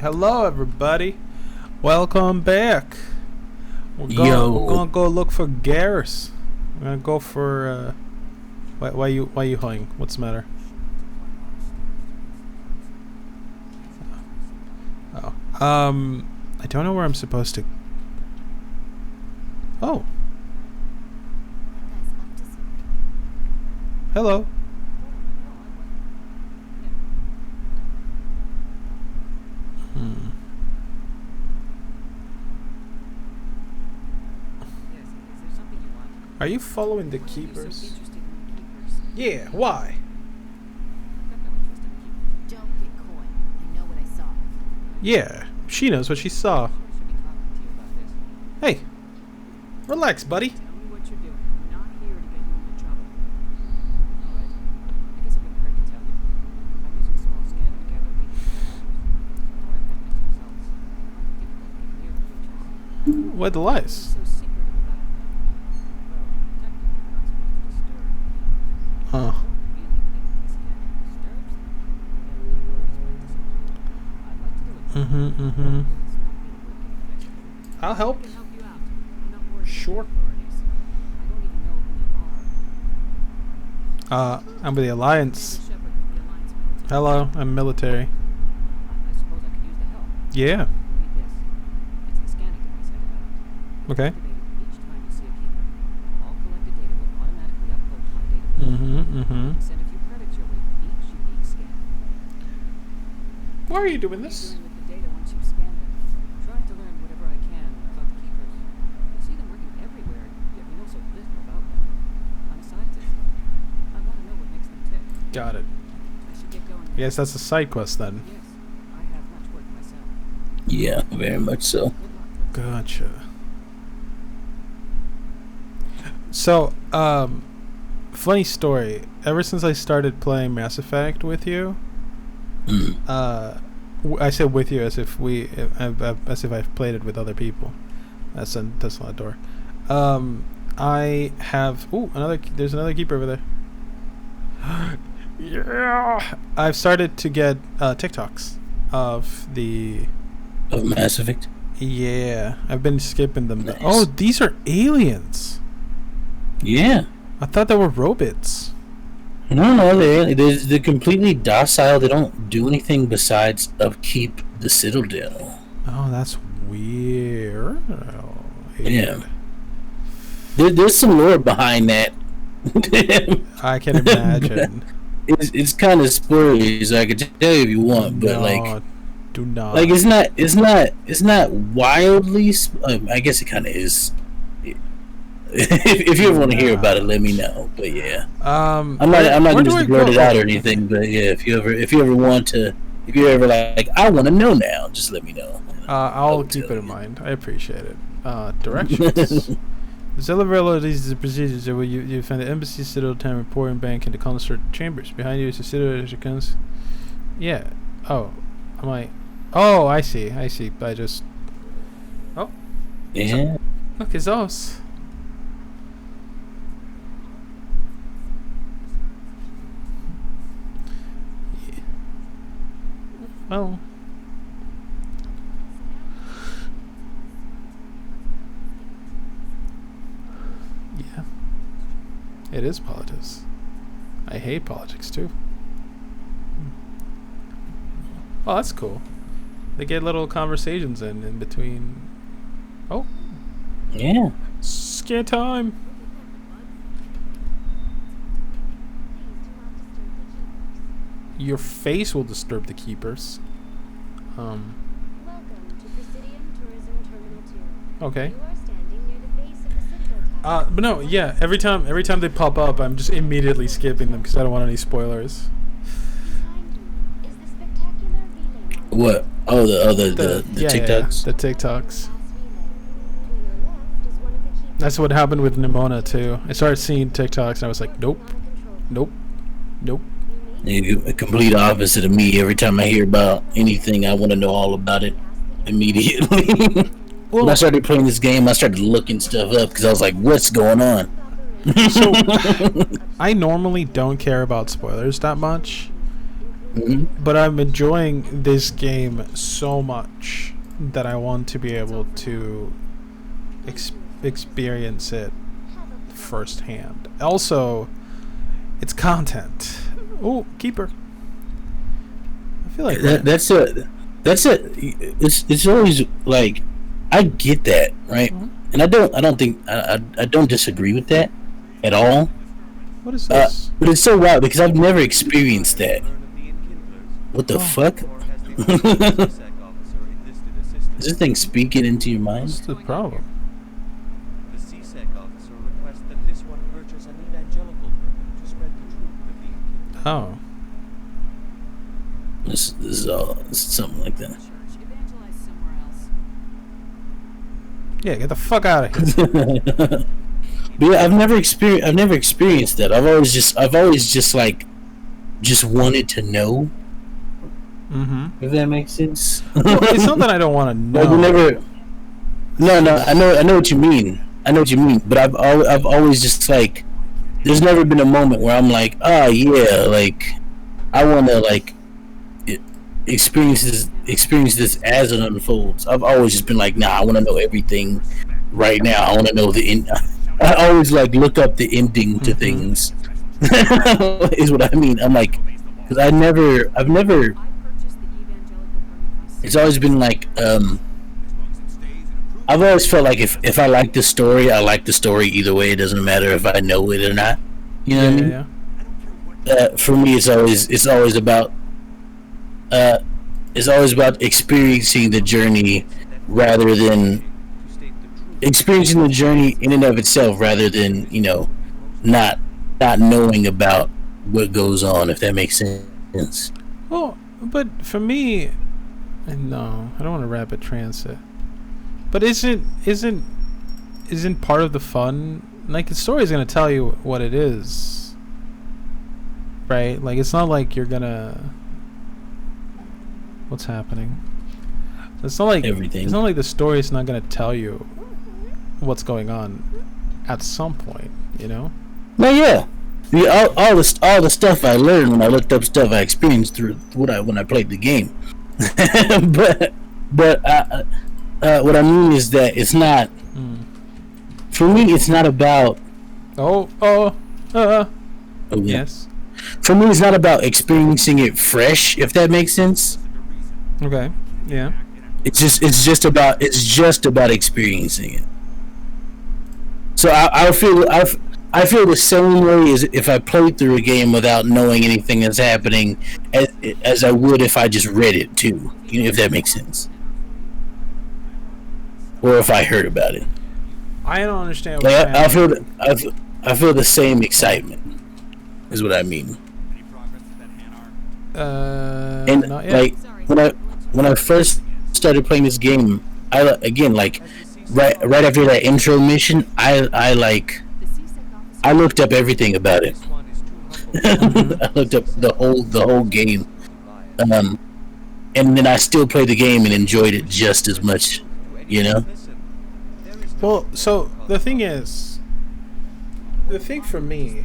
Hello, everybody. Welcome back. We're gonna go look for Garrus. We're gonna go for. Why you hugging? What's the matter? Oh. I don't know where I'm supposed to. Oh. Hello. Are you following the keepers? Yeah, why? Don't get coy. I know what I saw. Yeah, she knows what she saw. Hey, relax, buddy. Tell me what you're doing. I'm not here to get you into trouble. Alright. I guess it wouldn't hurt to tell you. I'm using a small scanner to gather readings. Before I've got mixed results. It might be difficult to get near the creatures. What the lies? So secretive about it. Well, technically we're not supposed to disturb. Huh. I don't really think this scanner disturbs them. And it worries my discipline. I'd like to do it. But it's not really working effectively. I'll help. I can help you out. I'm not worried Sure. about the authorities. I don't even know who you are. I'm with the Alliance. Commander Shepard with the Alliance military. Hello, I'm military. I suppose I could use the help. Yeah. Read this. It's the scanning device I developed. Okay. Activate it each time you see a keeper. All collected data will automatically upload to my database. Send a few credits your way for each unique scan. Why are you doing What are you this? doing with the data once you've scanned it? I'm trying to learn whatever I can about the keepers. You see them working everywhere, yet we know so little about them. I'm a scientist. I want to know what makes them tick. Got it. I should get going. Yes, that's a side quest then. Yes, I have much work myself. Yeah, very much so. Good luck. Gotcha. So, funny story. Ever since I started playing Mass Effect with you, I said with you as if as if I've played it with other people. That's not a door. I have. There's another keeper over there. Yeah. I've started to get TikToks of the. Of Mass Effect? Yeah, I've been skipping them. Nice. Oh, these are aliens. Yeah. I thought they were robots. No, they're completely docile. They don't do anything besides upkeep the Citadel. Oh, that's weird. Yeah. There's some lore behind that. I can imagine. It's kind of spoilery, so I could tell you if you want, but No, do not. like it's not wildly. I guess it kind of is. If you ever want to hear about it, let me know. But yeah, I'm not going to blurt it out or anything. But yeah, if you ever want to, if you're ever like, I want to know now, just let me know. I'll keep it in mind. I appreciate it. Directions. The celebrate these are procedures where you find the embassy, citadel, town reporting bank, and the concert chambers. Behind you is the citadel. Yeah. Oh, am I? Oh, I see. I just. Oh. Yeah. Look, it's us. Well. Yeah. It is politics. I hate politics too. Oh, that's cool. They get little conversations in between. Oh. Yeah. Scare time. Your face will disturb the keepers. Welcome to Presidium Tourism Terminal 2. Okay. You are standing near the base of the Citadel Tower. But no, yeah. Every time they pop up, I'm just immediately skipping them because I don't want any spoilers. Behind you is the spectacular relay model. What? Oh, the TikToks. The TikToks. Mass relay. To your left is one of the key That's what happened with Nimona too. I started seeing TikToks and I was like, nope, nope, nope. You're a complete opposite of me. Every time I hear about anything, I want to know all about it immediately. When I started playing this game, I started looking stuff up because I was like, what's going on? So, I normally don't care about spoilers that much. but I'm enjoying this game so much that I want to be able to experience it firsthand. Also, it's content. Oh, keeper. I feel like that's it. It's always like, I get that, right? And I don't think I don't disagree with that at all. What is this? But it's so wild because I've never experienced that. What the fuck? Is this thing speaking into your mind? What's the problem? The CSEC officer requests that this one purchase an evangelical permit to spread the truth of the enkindlers. Oh. This is something like that. Church, evangelize somewhere else. Yeah, get the fuck out of here. But yeah, I've never experienced that. I've always just wanted to know. If that makes sense. Well, it's not that I don't want to know. Like never. No, I know what you mean. But I've always just like, there's never been a moment where I'm like, oh yeah, like I want to like experience this as it unfolds. I've always just been like, nah, I want to know everything right now. I want to know the end. I always like look up the ending to things. Is what I mean. I'm like, because I've never. I purchased the evangelical permit myself. It's always been like, I've always felt like if I like the story, I like the story either way. It doesn't matter if I know it or not. You know what I mean? For me, it's always about experiencing the journey rather than experiencing the journey in and of itself, rather than not knowing about what goes on. If that makes sense. Well, but for me, no, I don't want to rapid transit. But isn't part of the fun? Like, the story is gonna tell you what it is, right? Like, it's not like you're gonna. What's happening? It's not like everything. It's not like the story is not gonna tell you what's going on at some point, No, yeah. All the stuff I learned when I looked up stuff I experienced through when I played the game. but what I mean is that it's not. For me, it's not about. Yes. For me, it's not about experiencing it fresh. If that makes sense. Okay. Yeah. It's just about experiencing it. So I feel the same way as if I played through a game without knowing anything that's happening, as I would if I just read it too. If that makes sense. Or if I heard about it. I don't understand. Like, I feel the same excitement. Is what I mean. And not yet. like when I first started playing this game, right after that intro mission, I looked up everything about it. I looked up the whole game, and then I still played the game and enjoyed it just as much, Well, so the thing for me,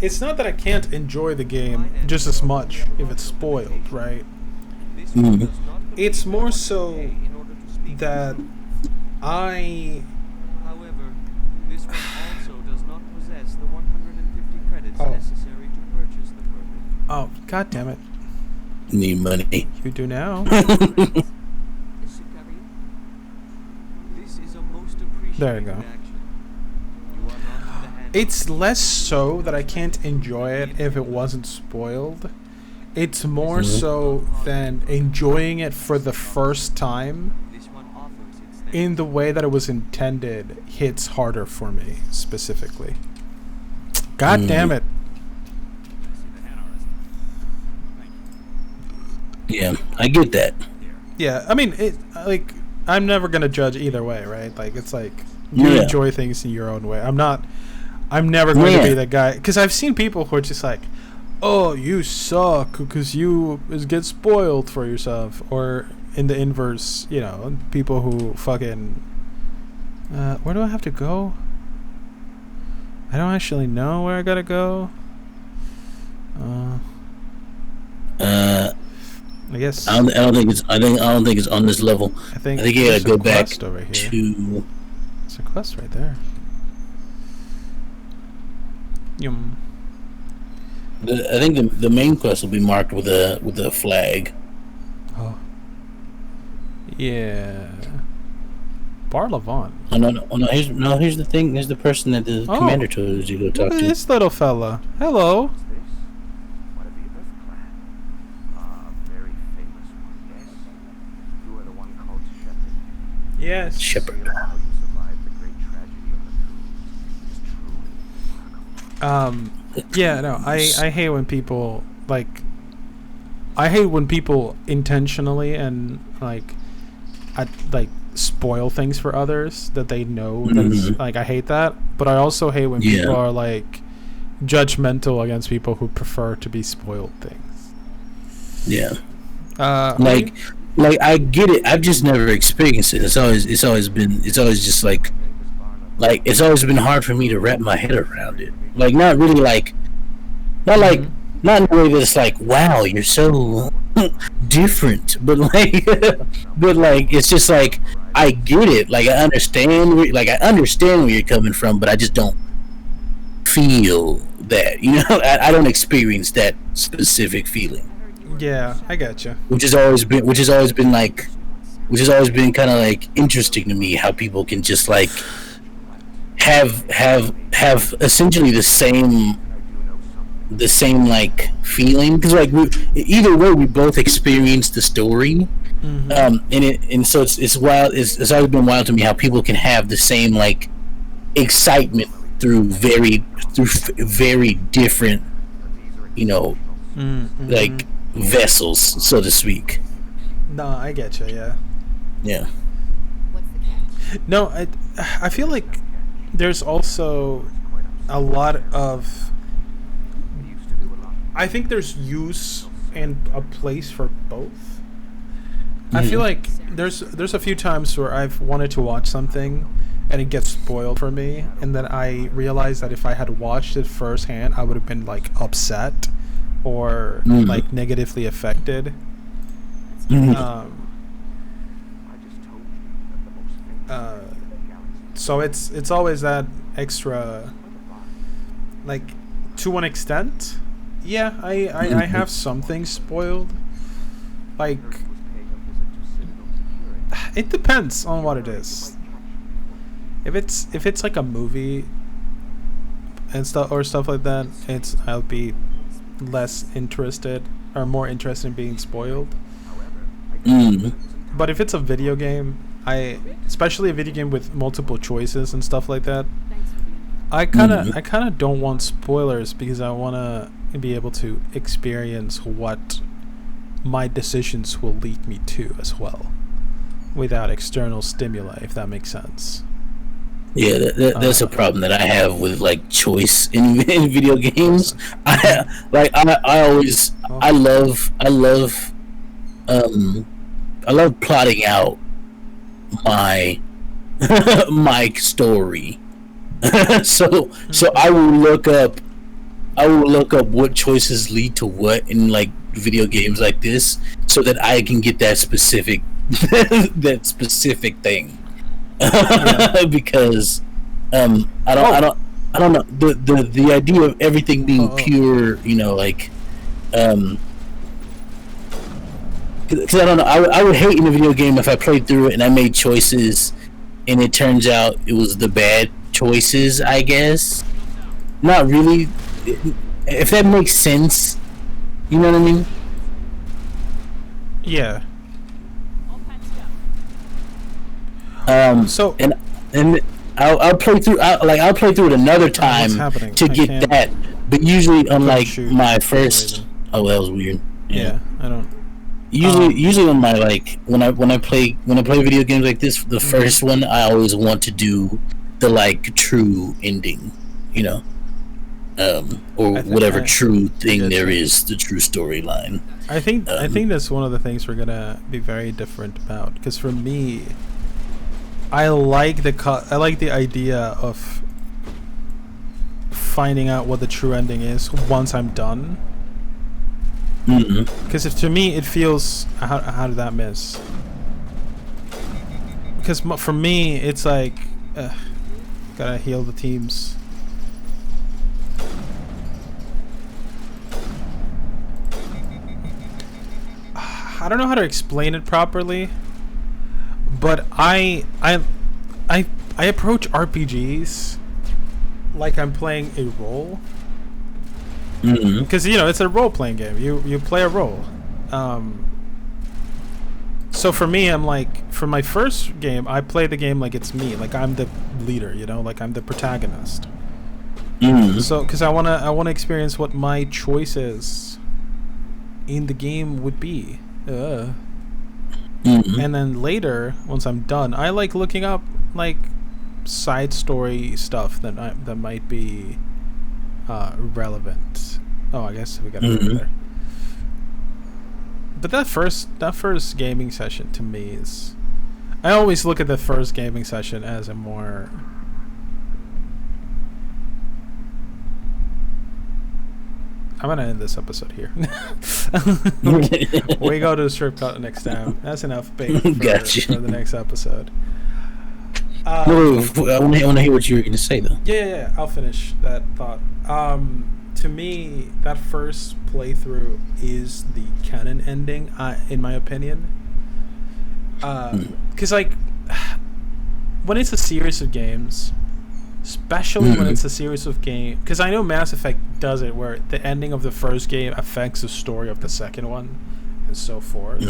it's not that I can't enjoy the game just as much if it's spoiled, right? It's more so that However, this one also does not possess the 150 credits necessary to purchase the permit. Oh, god damn it. Need money. You do now. This should cover you. This is a most appreciated There you go. action. You are not in the hands It's less so that I can't enjoy it if it wasn't spoiled. It's more so than enjoying it for the first time this one offers its in the way that it was intended hits harder for me, specifically. God damn it. Yeah, I get that. Yeah, I mean, I'm never gonna judge either way, right? Like, it's like, you enjoy things in your own way. I'm never going to be that guy, because I've seen people who are just like, oh, you suck because you get spoiled for yourself, or in the inverse, people who fucking where do I have to go? I don't actually know where I gotta go. I guess. I don't think it's. I don't think it's on this level. I think you gotta go back over here. to. There's a quest right there. Yum. I think the main quest will be marked with a flag. Oh. Yeah. Bar Levant. Oh no! Here's the thing. Here's the person that the commander told you to go talk Look at to. this little fella. Hello. One of the Earth clan. A very famous one, yes? You are the one called Shepherd. Yes. Shepherd. How you survived the great tragedy on the cruise is truly remarkable. Yeah, no, I hate when people I hate when people intentionally and spoil things for others that they know that's I hate that, but I also hate when people are judgmental against people who prefer to be spoiled things. Yeah. I get it. I've just never experienced it. It's always just it's always been hard for me to wrap my head around it. Not really not in a way that it's wow, you're so different, but it's just I get it. I understand where you're coming from, but I just don't feel that. I don't experience that specific feeling. Yeah, I gotcha. Which has always been kind of interesting to me, how people can just have essentially the same feeling, because either way we both experienced the story. And so it's wild. It's always been wild to me how people can have the same excitement through very different vessels, so to speak. No, I get you. Yeah. What's the catch? No, I feel like there's also a lot of. I think there's use and a place for both. I feel like there's a few times where I've wanted to watch something and it gets spoiled for me, and then I realize that if I had watched it firsthand, I would have been upset or negatively affected. So it's always that extra, to an extent. Yeah, I have some things spoiled. It depends on what it is. If it's a movie and stuff like that, I'll be less interested or more interested in being spoiled. But if it's a video game, especially a video game with multiple choices and stuff like that, I kind of don't want spoilers, because I want to be able to experience what my decisions will lead me to as well, without external stimuli, if that makes sense. Yeah, that's a problem that I have with choice in video games. I love plotting out my my story. so I will look up what choices lead to what in video games like this, so that I can get that specific thing. Because I don't know, the idea of everything being pure, because I don't know, I would hate in a video game if I played through it and I made choices and it turns out it was the bad choices, I guess. Not really, if that makes sense, you know what I mean? Yeah. So I'll play through. I'll play through it another time to get that. But usually, unlike my first, that was weird. Yeah, I don't. Usually on my when I play video games like this, the first one I always want to do the true ending, or whatever true thing there is, the true storyline. I think that's one of the things we're gonna be very different about, because for me, I like the idea of finding out what the true ending is once I'm done. Because to me, it feels how did that miss? Because for me, it's like gotta heal the teams. I don't know how to explain it properly, but I approach RPGs like I'm playing a role. Because it's a role-playing game. You play a role. So for me, I'm like, for my first game, I play the game like it's me, like I'm the leader, like I'm the protagonist. So because I wanna experience what my choices in the game would be. And then later, once I'm done, I like looking up like side story stuff that might be relevant. Oh, I guess we got to go there. But that first gaming session to me is, I always look at the first gaming session as a more I'm gonna end this episode here. We go to the strip club next time. That's enough bait for the next episode. I want to hear what you were going to say, though. Yeah, I'll finish that thought. To me, that first playthrough is the canon ending, in my opinion. Because, like, when it's a series of games, especially when it's a series of games, because I know Mass Effect does it, where the ending of the first game affects the story of the second one, and so forth.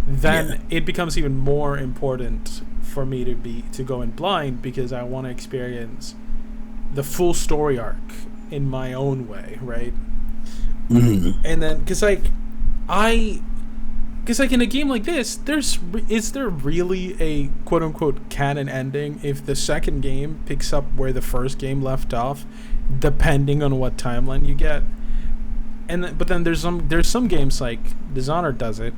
Then it becomes even more important for me to go in blind, because I want to experience the full story arc in my own way, right? And then, because in a game like this, is there really a quote unquote canon ending if the second game picks up where the first game left off, depending on what timeline you get? But then there's some games like Dishonored does it.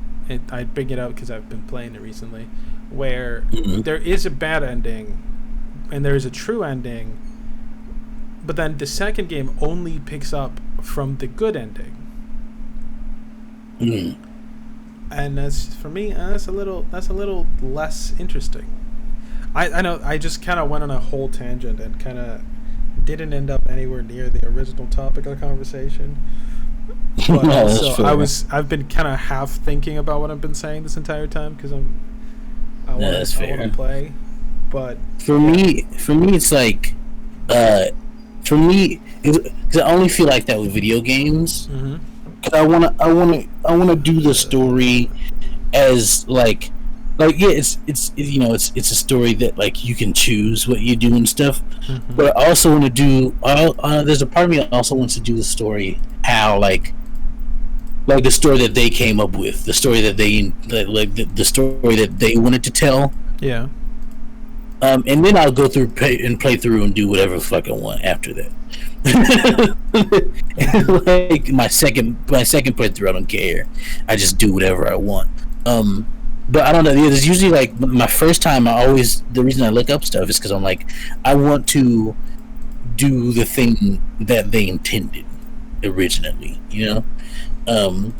I bring it up because I've been playing it recently, where there is a bad ending and there is a true ending, but then the second game only picks up from the good ending. And for me, that's a little less interesting. I know I just kind of went on a whole tangent and kind of didn't end up anywhere near the original topic of the conversation. But also, I've been kind of half thinking about what I've been saying this entire time because I want to play. But for me, it's like, because I only feel like that with video games. Cause I wanna do the story as like it's a story that like you can choose what you do and stuff. But I also want to do. There's a part of me that also wants to do the story how like the story that they came up with, the story that the story that they wanted to tell. Yeah. And then I'll go through and play through and do whatever the fuck I want after that. Like my second playthrough, I don't care. I just do whatever I want. But I don't know. There's usually like my first time. The reason I look up stuff is because I'm like, I want to do the thing that they intended originally, But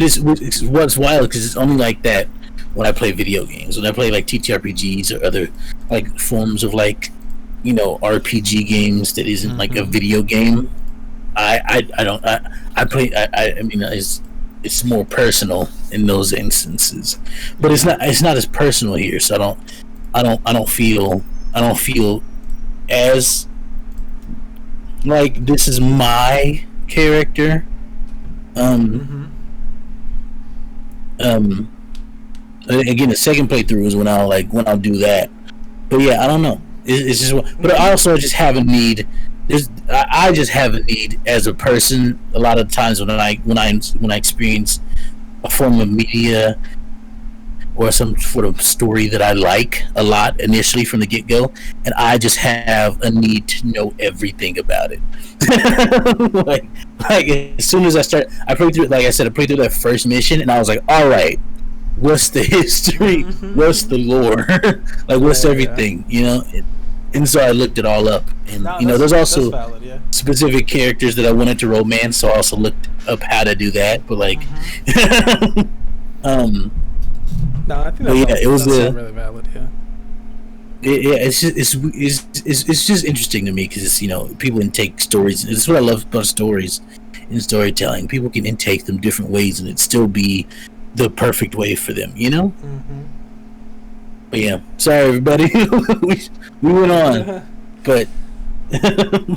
it's what's wild because it's only like that when I play video games. When I play like TTRPGs or other like forms of like, RPG games that isn't like a video game, I mean it's more personal in those instances, but it's not as personal here. So I don't feel as like this is my character. Again, the second playthrough is when I'll do that. But yeah, I don't know. It's just, but I also just have a need. I just have a need as a person. A lot of times when I experience a form of media or some sort of story that I like a lot initially from the get-go, and I just have a need to know everything about it. like as soon as I played through. Like I said, I played through that first mission, and I was like, all right. What's the history? What's the lore? Like, what's everything? And so I looked it all up, and No, you know, there's also that's valid, yeah. specific characters that I wanted to romance, so I also looked up how to do that. But like, No, I think but yeah, it was that's really valid, yeah. it's just interesting to me because, you know, people intake stories. It's what I love about stories and storytelling. People can intake them different ways, and it still be the perfect way for them, you know. But yeah, sorry everybody, we went on, but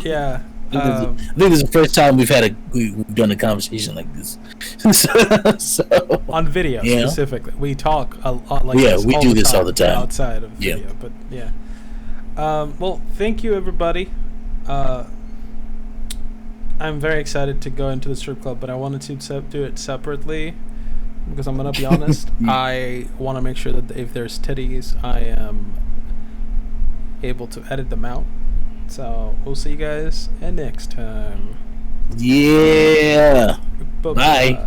Yeah. I think this is the first time we've done a conversation like this. so on video, yeah. specifically, we talk a lot like yeah, this we all do the this time, all the time outside of video. But yeah. Well, thank you everybody. I'm very excited to go into the strip club, but I wanted to do it separately because I'm gonna be honest. I want to make sure that if there's titties, I am able to edit them out. So we'll see you guys next time. Yeah. Bye.